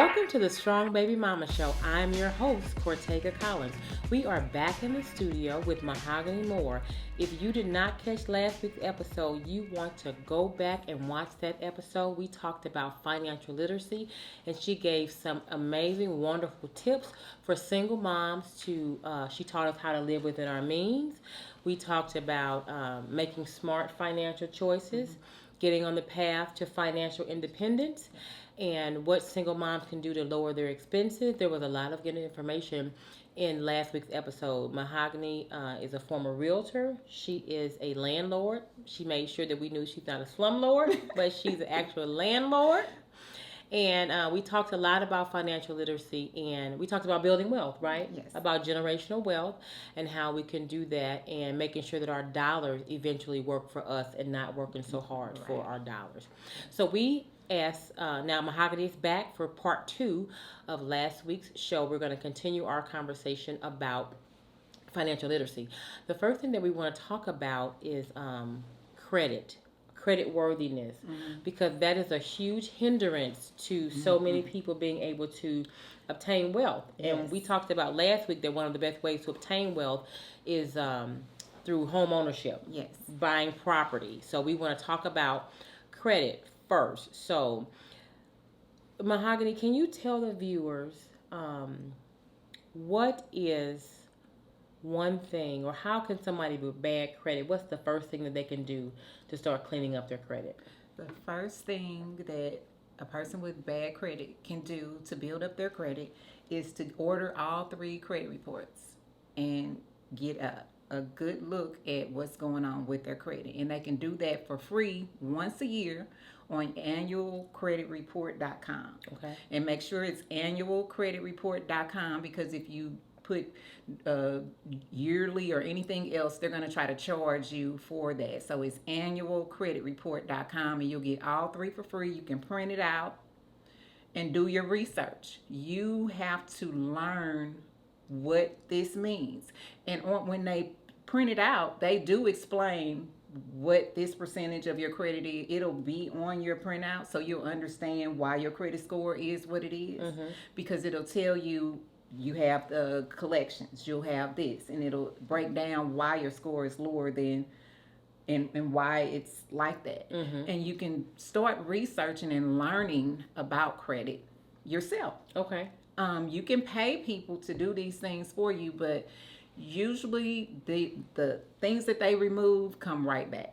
Welcome to the Strong Baby Mama Show. I'm your host, Cortega Collins. We are back in the studio with Mahogany Moore. If you did not catch last week's episode, you want to go back and watch that episode. We talked about financial literacy, and she gave some amazing, wonderful tips for single moms she taught us how to live within our means. We talked about making smart financial choices, getting on the path to financial independence, and what single moms can do to lower their expenses. There was a lot of good information in last week's episode. Mahogany is a former realtor. She is a landlord. She made sure that we knew she's not a slumlord, but she's an actual landlord. And we talked a lot about financial literacy, and we talked about building wealth, right? Yes. About generational wealth and how we can do that, and making sure that our dollars eventually work for us and not working so hard for our dollars. So we asked, now Mahogany is back for part 2 of last week's show. We're going to continue our conversation about financial literacy. The first thing that we want to talk about is credit worthiness, because that is a huge hindrance to so many people being able to obtain wealth. And we talked about last week that one of the best ways to obtain wealth is through home ownership, buying property. So we want to talk about credit first. So Mahogany, can you tell the viewers what is one thing, or how can somebody with bad credit, what's the first thing that they can do to start cleaning up their credit? The first thing that a person with bad credit can do to build up their credit is to order all 3 credit reports and get a good look at what's going on with their credit. And they can do that for free once a year on annualcreditreport.com. Okay. And make sure it's annualcreditreport.com, because if you put yearly or anything else, they're going to try to charge you for that. So it's annualcreditreport.com, and you'll get all 3 for free. You can print it out and do your research. You have to learn what this means. And when they print it out, they do explain what this percentage of your credit is. It'll be on your printout, so you'll understand why your credit score is what it is, because it'll tell you have the collections, you'll have this, and it'll break down why your score is lower than and why it's like that. And you can start researching and learning about credit yourself. Okay. You can pay people to do these things for you, but usually the things that they remove come right back.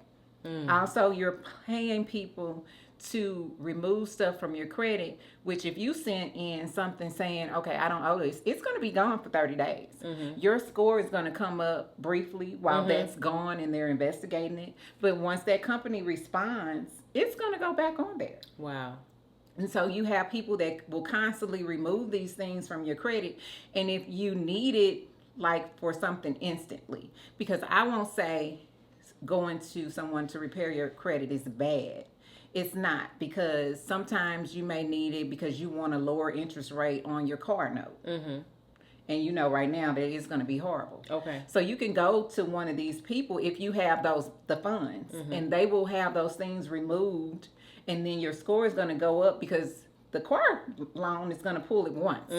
Also, you're paying people to remove stuff from your credit, which if you sent in something saying, okay, I don't owe this, it's going to be gone for 30 days. Your score is going to come up briefly while that's gone and they're investigating it. But once that company responds, it's going to go back on there. Wow. And so you have people that will constantly remove these things from your credit. And if you need it, like for something instantly, because I won't say going to someone to repair your credit is bad. It's not, because sometimes you may need it because you want a lower interest rate on your car note. And you know right now that it's going to be horrible. Okay. So you can go to one of these people if you have the funds, and they will have those things removed, and then your score is going to go up because the car loan is going to pull it once.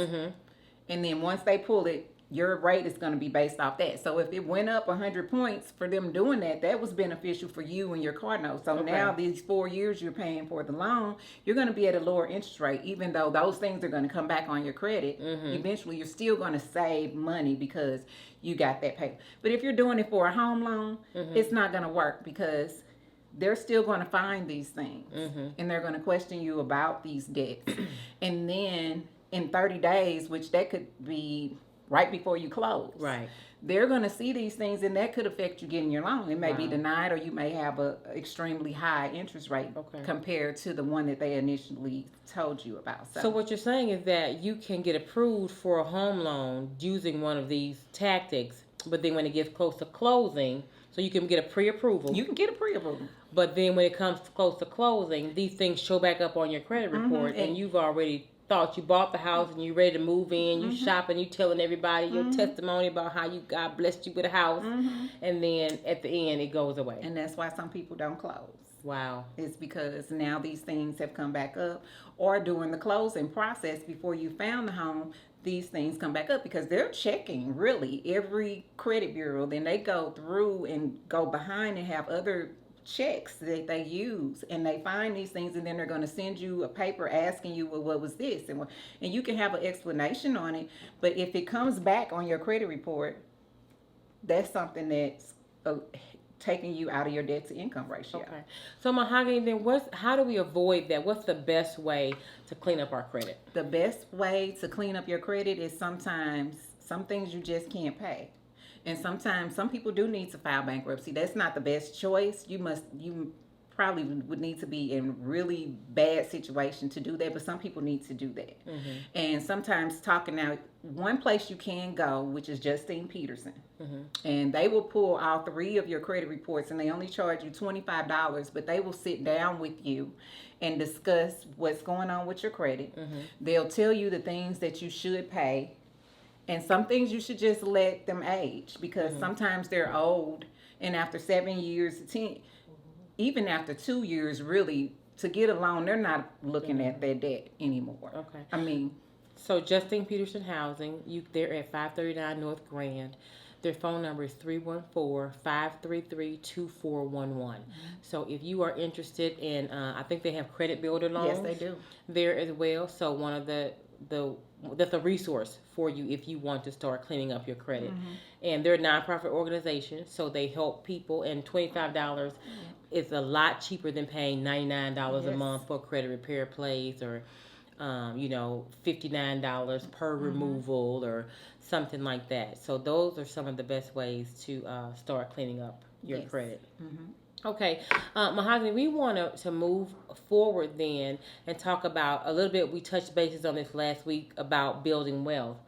And then once they pull it, your rate is going to be based off that. So if it went up 100 points for them doing that, that was beneficial for you and your car note. So now these 4 years you're paying for the loan, you're going to be at a lower interest rate, even though those things are going to come back on your credit. Eventually, you're still going to save money because you got that pay. But if you're doing it for a home loan, it's not going to work, because they're still going to find these things, and they're going to question you about these debts. And then in 30 days, which that could be right before you close. Right. They're going to see these things, and that could affect you getting your loan. It may be denied, or you may have a extremely high interest rate compared to the one that they initially told you about. So what you're saying is that you can get approved for a home loan using one of these tactics, but then when it gets close to closing, so you can get a pre-approval. You can get a pre-approval. But then when it comes close to closing, these things show back up on your credit report, and you've already thought you bought the house and you're ready to move in, you shopping, you telling everybody your testimony about how you God blessed you with a house, and then at the end it goes away. And that's why some people don't close. Wow. It's because now these things have come back up, or during the closing process before you found the home, these things come back up because they're checking really every credit bureau. Then they go through and go behind and have other checks that they use, and they find these things, and then they're going to send you a paper asking you, well, what was this, and you can have an explanation on it. But if it comes back on your credit report, that's something that's taking you out of your debt to income ratio. Okay. So Mahogany, then how do we avoid that? What's the best way to clean up our credit? The best way to clean up your credit is sometimes some things you just can't pay. And sometimes some people do need to file bankruptcy. That's not the best choice. You probably would need to be in really bad situation to do that, but some people need to do that. Mm-hmm. And sometimes talking out, one place you can go, which is Justine Peterson, Mm-hmm. and they will pull all 3 of your credit reports, and they only charge you $25, but they will sit down with you and discuss what's going on with your credit. Mm-hmm. They'll tell you the things that you should pay, and some things you should just let them age, because Mm-hmm. sometimes they're old, and after 7 years, 10, even after 2 years, really, to get a loan, they're not looking at their debt anymore. Okay. I mean, So Justine Peterson Housing, they're at 539 North Grand. Their phone number is 314-533-2411. So if you are interested in, I think they have credit builder loans. yes, they do. There as well. So one of that's a resource for you if you want to start cleaning up your credit. And they're a nonprofit organization, so they help people. And $25 is a lot cheaper than paying $99 a Yes. month for a credit repair place, or $59 per removal, or something like that. So those are some of the best ways to start cleaning up your Yes. credit. Mm-hmm. Okay, Mahogany, we want to move forward then and talk about a little bit. We touched bases on this last week about building wealth.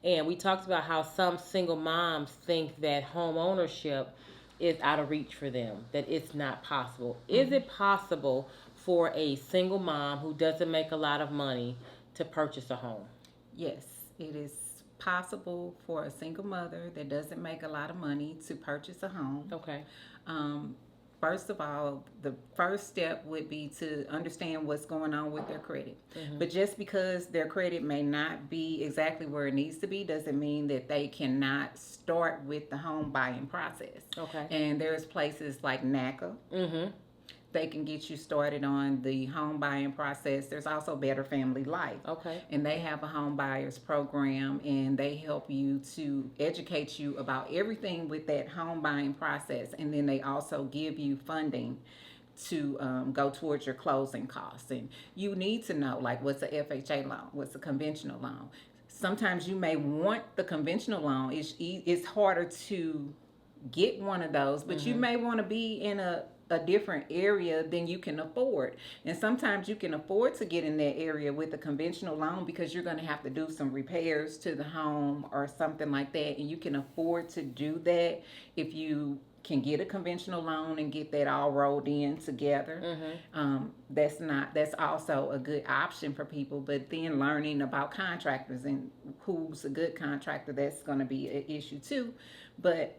And we talked about how some single moms think that home ownership is out of reach for them, that it's not possible. Is it possible for a single mom who doesn't make a lot of money to purchase a home? Yes, it is possible for a single mother that doesn't make a lot of money to purchase a home. Okay. First of all, the first step would be to understand what's going on with their credit. But just because their credit may not be exactly where it needs to be doesn't mean that they cannot start with the home buying process. Okay. And there's places like NACA. Mm-hmm. They can get you started on the home buying process. There's also Better Family Life. Okay. And they have a home buyers program, and they help you to educate you about everything with that home buying process. And then they also give you funding to go towards your closing costs. And you need to know, like, what's a FHA loan? What's a conventional loan? Sometimes you may want the conventional loan. It's harder to get one of those, but you may want to be in a different area than you can afford. And sometimes you can afford to get in that area with a conventional loan because you're going to have to do some repairs to the home or something like that. And you can afford to do that if you can get a conventional loan and get that all rolled in together. That's also a good option for people. But then learning about contractors and who's a good contractor, that's going to be an issue too. But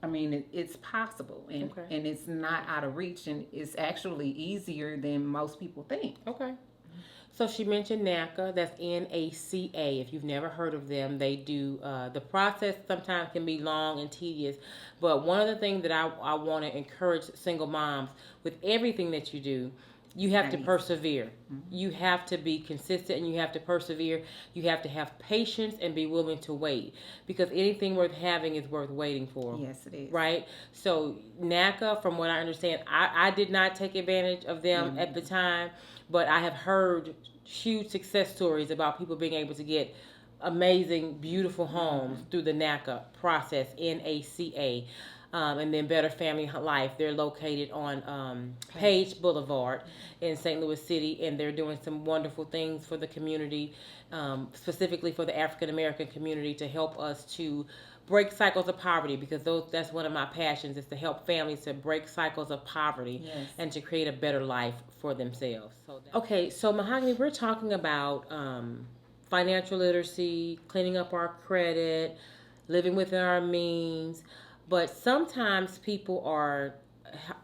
I mean, it's possible, and it's not out of reach, and it's actually easier than most people think. Okay. So she mentioned NACA. That's NACA. If you've never heard of them, they do, the process sometimes can be long and tedious. But one of the things that I want to encourage single moms, with everything that you do, you have to persevere. You have to be consistent, and you have to persevere. You have to have patience and be willing to wait, because anything worth having is worth waiting for. Yes, it is. Right? So NACA, from what I understand, I did not take advantage of them at the time, but I have heard huge success stories about people being able to get amazing, beautiful homes through the NACA process, NACA. And then Better Family Life, they're located on Page Boulevard in St. Louis City, and they're doing some wonderful things for the community, specifically for the African American community, to help us to break cycles of poverty, because that's one of my passions, is to help families to break cycles of poverty and to create a better life for themselves. So Mahogany, we're talking about financial literacy, cleaning up our credit, living within our means. But sometimes people are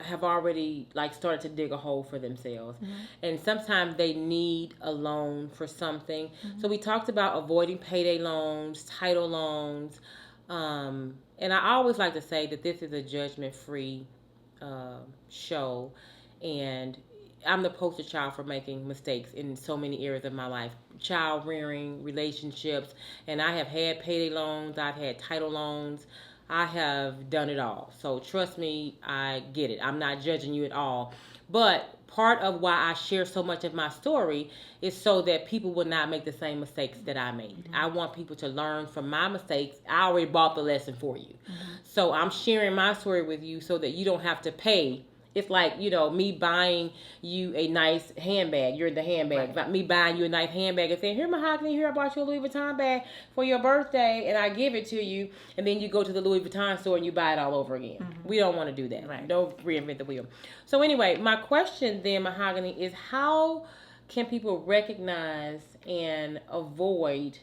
have already like started to dig a hole for themselves, and sometimes they need a loan for something. So we talked about avoiding payday loans, title loans, and I always like to say that this is a judgment-free show, and I'm the poster child for making mistakes in so many areas of my life. Child rearing, relationships, and I have had payday loans, I've had title loans, I have done it all. So trust me, I get it. I'm not judging you at all. But part of why I share so much of my story is so that people will not make the same mistakes that I made. I want people to learn from my mistakes. I already bought the lesson for you. So I'm sharing my story with you so that you don't have to pay. It's like, me buying you a nice handbag. You're the handbag. Right. Me buying you a nice handbag and saying, here, Mahogany, here, I bought you a Louis Vuitton bag for your birthday, and I give it to you, and then you go to the Louis Vuitton store and you buy it all over again. We don't want to do that. Right. Don't reinvent the wheel. So anyway, my question then, Mahogany, is how can people recognize and avoid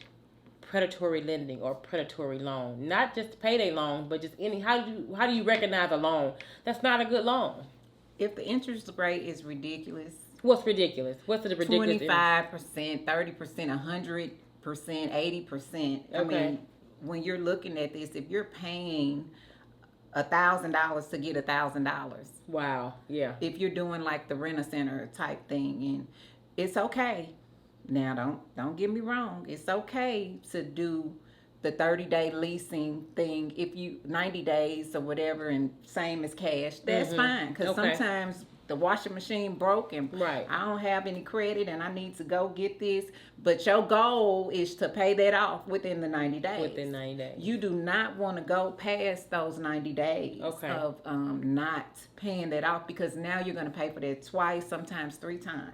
predatory lending or predatory loan? Not just payday loans, but just any. How do you recognize a loan that's not a good loan? If the interest rate is ridiculous. What's ridiculous? What's the ridiculous? 25%, 30%, 100%, 80%. I mean, when you're looking at this, if you're paying $1,000 to get $1,000. Wow. Yeah. If you're doing like the Rent-A-Center type thing, and it's okay. Now, don't get me wrong. It's okay to do the 30-day leasing thing if you 90 days or whatever, and same as cash. That's fine, because sometimes the washing machine broke and I don't have any credit and I need to go get this. But your goal is to pay that off within the 90 days. Within 90 days. You do not want to go past those 90 days of not paying that off, because now you're going to pay for that twice, sometimes 3 times.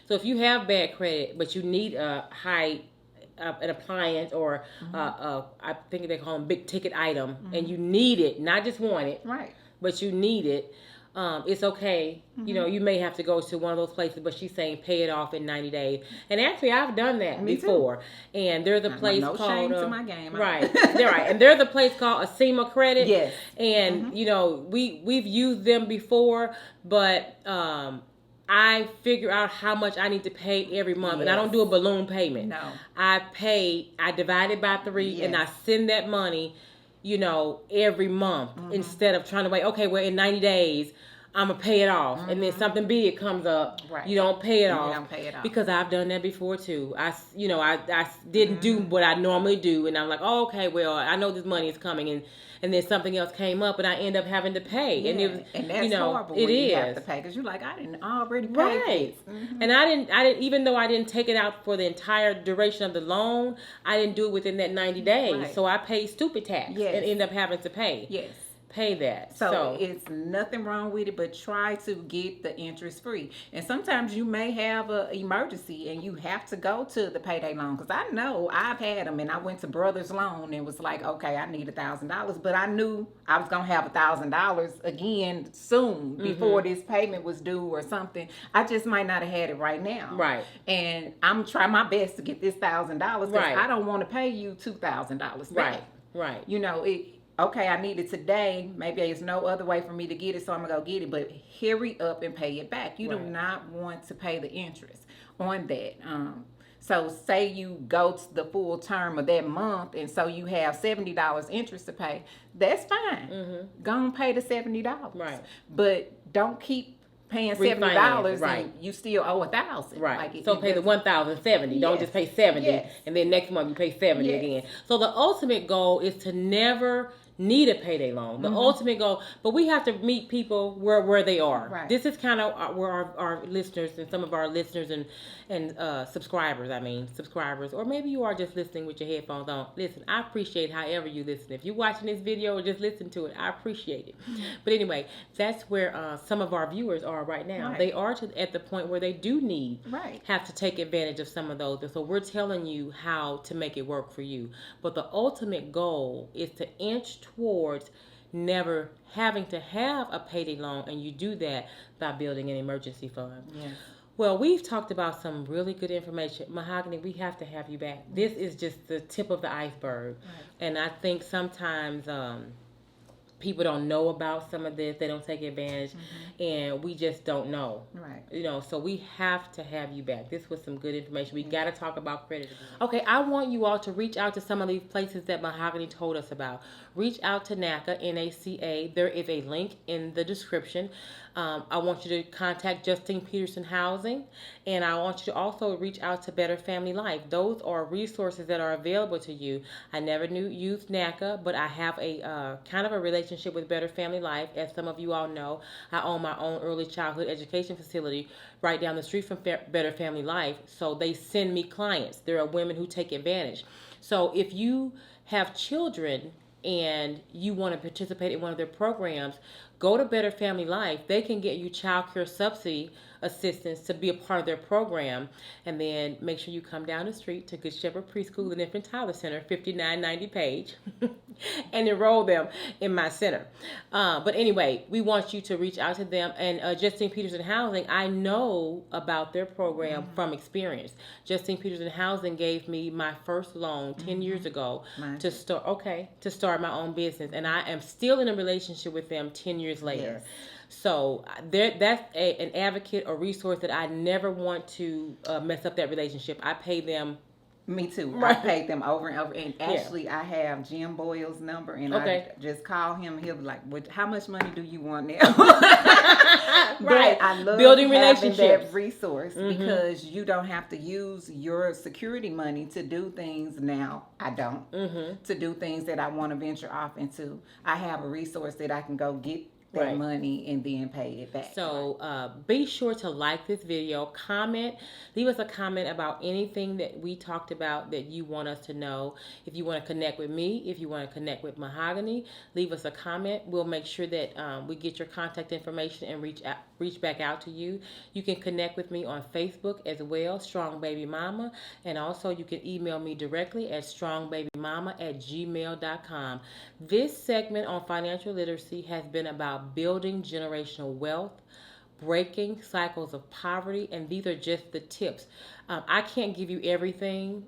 So if you have bad credit, but you need a high an appliance or I think they call them big ticket item, and you need it, not just want it, but you need it. It's okay. You may have to go to one of those places, but she's saying pay it off in 90 days. And actually, I've done that before. And there's a place called shame to my game. Right. And there's a place called Acima Credit. Yes. And we've used them before, but I figure out how much I need to pay every month, and I don't do a balloon payment. No. I divide it by 3, and I send that money, every month, instead of trying to wait. Okay, well, in 90 days, I'm gonna pay it off, and then something big comes up. You don't pay it off. You don't pay it off, because I've done that before too. I didn't do what I normally do, and I'm like, oh, okay, well, I know this money is coming, and then something else came up, and I end up having to pay, and that's horrible. When you have to pay, because you're like, I didn't already pay. And I didn't, even though I didn't take it out for the entire duration of the loan, I didn't do it within that 90 days. So I paid stupid tax and end up having to pay. Pay that. So it's nothing wrong with it, but try to get the interest free. And sometimes you may have an emergency and you have to go to the payday loan, because I know I've had them, and I went to Brothers Loan and was like, okay, I need $1,000, but I knew I was gonna have $1,000 again soon before this payment was due or something. I just might not have had it right now. And I'm trying my best to get this $1,000 because I don't want to pay you $2,000 back. Okay, I need it today. Maybe there's no other way for me to get it, so I'm going to go get it. But hurry up and pay it back. You do not want to pay the interest on that. So say you go to the full term of that month, and so you have $70 interest to pay. That's fine. Go and pay the $70. But don't keep paying $70 and you still owe $1,000. So pay the $1,070. Don't just pay $70 and then next month you pay $70 again. So the ultimate goal is to never need a payday loan. The ultimate goal, but we have to meet people where they are. This is kind of where our listeners and some of our listeners and subscribers, or maybe you are just listening with your headphones on. Listen, I appreciate however you listen. If you're watching this video or just listen to it, I appreciate it. But anyway, that's where some of our viewers are right now. They are at the point where they do have to take advantage of some of those. And so we're telling you how to make it work for you. But the ultimate goal is to inch towards never having to have a payday loan, and you do that by building an emergency fund. Well, we've talked about some really good information. Mahogany, we have to have you back. This is just the tip of the iceberg. And I think sometimes people don't know about some of this. They don't take advantage, and we just don't know. Right. So we have to have you back. This was some good information. We got to talk about credit. Okay, I want you all to reach out to some of these places that Mahogany told us about. Reach out to NACA, NACA. There is a link in the description. I want you to contact Justine Peterson Housing, and I want you to also reach out to Better Family Life. Those are resources that are available to you. I never used NACA, but I have a kind of a relationship with Better Family Life. As some of you all know, I own my own early childhood education facility right down the street from Better Family Life. So they send me clients. There are women who take advantage. So if you have children and you want to participate in one of their programs, go to Better Family Life. They can get you child care subsidy assistance to be a part of their program, and then make sure you come down the street to Good Shepherd Preschool and Infant Toddler Center, 5990 Page, and enroll them in my center. But anyway, we want you to reach out to them. And Justine Peterson Housing, I know about their program from experience. Justine Peterson Housing gave me my first loan 10 years ago to start my own business, and I am still in a relationship with them 10 years later. Yes. So that's an advocate or resource that I never want to mess up that relationship. I pay them. Me too. Right. I paid them over and over. And actually, I have Jim Boyle's number, and I just call him. He'll be like, how much money do you want now? Right. But I love building having relationships. that resource because you don't have to use your security money to do things now. I don't. To do things that I want to venture off into. I have a resource that I can go get that money and then pay it back. So be sure to like this video, comment, leave us a comment about anything that we talked about that you want us to know. If you want to connect with me, if you want to connect with Mahogany, leave us a comment. We'll make sure that we get your contact information and reach back out to you. You can connect with me on Facebook as well, Strong Baby Mama, and also you can email me directly at strongbabymama@gmail.com. This segment on financial literacy has been about building generational wealth, breaking cycles of poverty, and these are just the tips. I can't give you everything.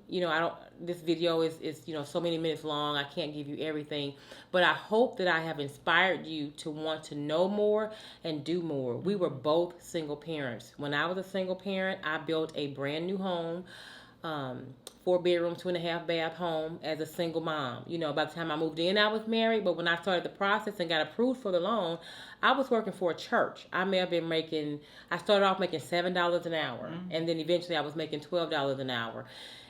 This video is so many minutes long. I can't give you everything, but I hope that I have inspired you to want to know more and do more. We were both single parents. When I was a single parent, I built a brand new home, 4-bedroom, 2.5-bath home as a single mom. By the time I moved in, I was married, but when I started the process and got approved for the loan, I was working for a church. I started off making $7 an hour, and then eventually I was making $12 an hour.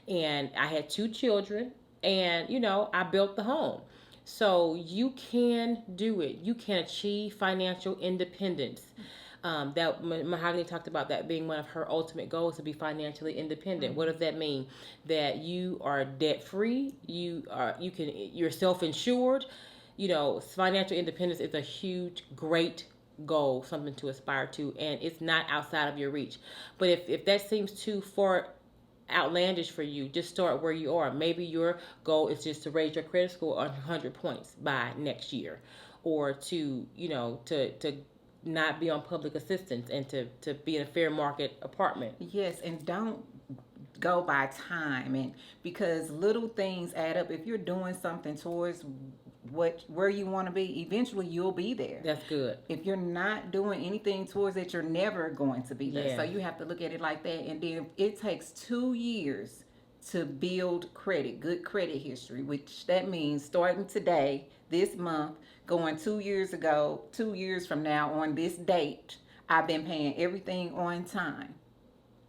And I had 2 children, and, I built the home. So you can do it. You can achieve financial independence. That Mahogany talked about that being one of her ultimate goals, to be financially independent. What does that mean? That you are debt free. You're self-insured. Financial independence is a huge, great goal, something to aspire to, and it's not outside of your reach. But if that seems too far outlandish for you, just start where you are. Maybe your goal is just to raise your credit score 100 points by next year, or to not be on public assistance and to be in a fair market apartment. Yes, and don't go by time, and because little things add up. If you're doing something towards where you want to be, eventually you'll be there. That's good. If you're not doing anything towards it, you're never going to be there. Yeah. So you have to look at it like that. And then it takes 2 years to build good credit history, which that means starting today, this month, going 2 years ago, 2 years from now on this date, I've been paying everything on time.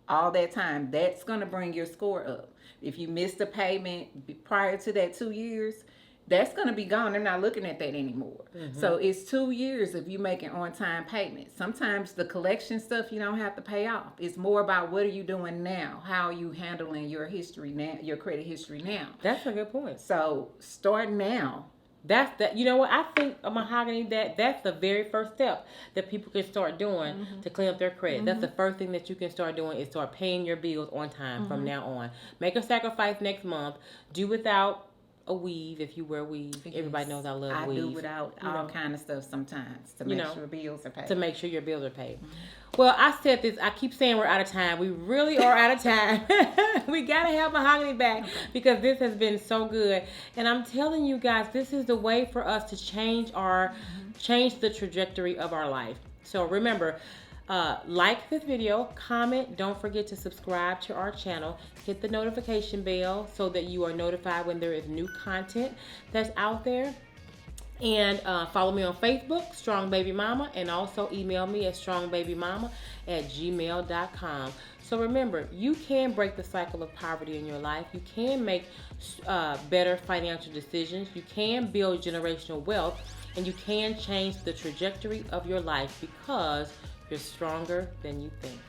All that time, that's going to bring your score up. If you missed a payment prior to that 2 years, that's going to be gone. They're not looking at that anymore. So it's 2 years if you making on-time payments. Sometimes the collection stuff you don't have to pay off. It's more about what are you doing now? How are you handling your history now, your credit history now? That's a good point. So start now. That's that. You know what? I think Mahogany, that's the very first step that people can start doing to clean up their credit. That's the first thing that you can start doing, is start paying your bills on time from now on. Make a sacrifice next month. Do without a weave if you wear weave. Yes. Everybody knows I love weave. I do without all kind of stuff sometimes to make sure bills are paid. To make sure your bills are paid. Well, I said this. I keep saying we're out of time. We really are out of time. We got to have Mahogany back because this has been so good. And I'm telling you guys, this is the way for us to change the trajectory of our life. So remember, like this video, comment, don't forget to subscribe to our channel, hit the notification bell so that you are notified when there is new content that's out there. And follow me on Facebook, Strong Baby Mama, and also email me at strongbabymama@gmail.com. So remember, you can break the cycle of poverty in your life. You can make better financial decisions. You can build generational wealth, and you can change the trajectory of your life because you're stronger than you think.